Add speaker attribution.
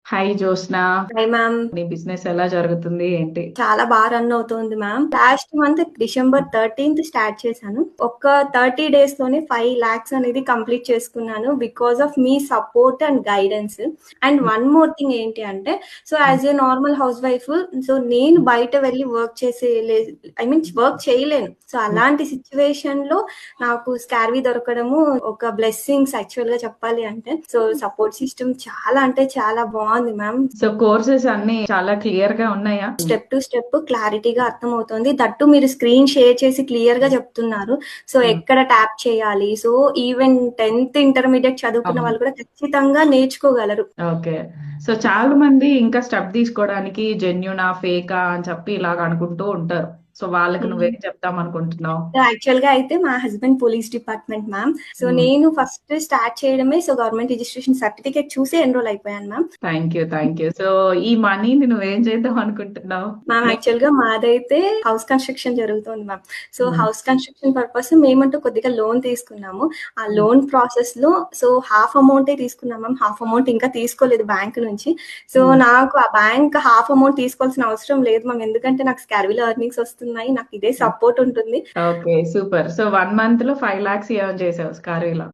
Speaker 1: Hi Joshna.
Speaker 2: Hi ma'am.
Speaker 1: నీ business ఎలా జరుగుతుంది ఏంటి?
Speaker 2: చాలా బాగా రన్ అవుతుంది ma'am. Last month December 13th start చేశాను. ఒక 30 days లోనే 5 lakhs అనేది కంప్లీట్ చేసుకున్నాను because of me support and guidance. And one more thing ఏంటి అంటే, so as a normal house wife, so నేను బయట వెళ్ళి వర్క్ చేసే వర్క్ చేయలేను. సో అలాంటి సిచ్యువేషన్ లో నాకు స్కార్వీ దొరకడము ఒక బ్లెస్సింగ్స్ యాక్చువల్ గా చెప్పాలి అంటే. సో సపోర్ట్ సిస్టమ్ చాలా అంటే చాలా బాగుంది మ్యామ్.
Speaker 1: సో కోర్సెస్ అన్ని చాలా క్లియర్ గా ఉన్నాయా?
Speaker 2: స్టెప్ టు స్టెప్ క్లారిటీగా అర్థమవుతుంది. దట్టు మీరు స్క్రీన్ షేర్ చేసి క్లియర్ గా చెప్తున్నారు. సో ఎక్కడ ట్యాప్ చేయాలి. సో ఈవెన్ 10th ఇంటర్మీడియట్ చదువుకున్న
Speaker 1: అవును.
Speaker 2: వాళ్ళు కూడా ఖచ్చితంగా నేర్చుకోగలరు.
Speaker 1: ఓకే. సో చాలా మంది ఇంకా స్టెప్ తీసుకోవడానికి జెన్యునా ఫేకా అని చెప్పి ఇలాగ అనుకుంటూ ఉంటారు. సో వాళ్ళకి నువ్వేం చెప్తాం అనుకుంటున్నావు?
Speaker 2: యాక్చువల్ గా అయితే మా husband police department ma'am. So నేను ఫస్ట్ స్టార్ట్ చేయడమే సో గవర్నమెంట్ రిజిస్ట్రేషన్ సర్టిఫికేట్ చూసి ఎన్రోల్ అయిపోయాను మ్యామ్.
Speaker 1: Thank you. సో ఈ మనీని నువ్వేం చేద్దాం అనుకుంటున్నావు?
Speaker 2: మ్యామ్ యాక్చువల్ గా మాదైతే హౌస్ కన్స్ట్రక్షన్ జరుగుతుంది ma'am. So house construction purpose మేమంటూ కొద్దిగా లోన్ తీసుకున్నాము. ఆ లోన్ ప్రాసెస్ లో సో హాఫ్ అమౌంటే తీసుకున్నాం మ్యామ్. హాఫ్ అమౌంట్ ఇంకా తీసుకోలేదు బ్యాంక్ నుంచి. సో నాకు ఆ బ్యాంక్ హాఫ్ అమౌంట్ తీసుకోవాల్సిన అవసరం లేదు మ్యామ్. ఎందుకంటే నాకు స్కార్వీలో ఎర్నింగ్స్ వస్తున్నాయి, నాకు ఇదే సపోర్ట్ ఉంటుంది.
Speaker 1: Okay, super. సో 1 month లో 5 lakhs ఎర్న్ చేసావు స్కారీలో.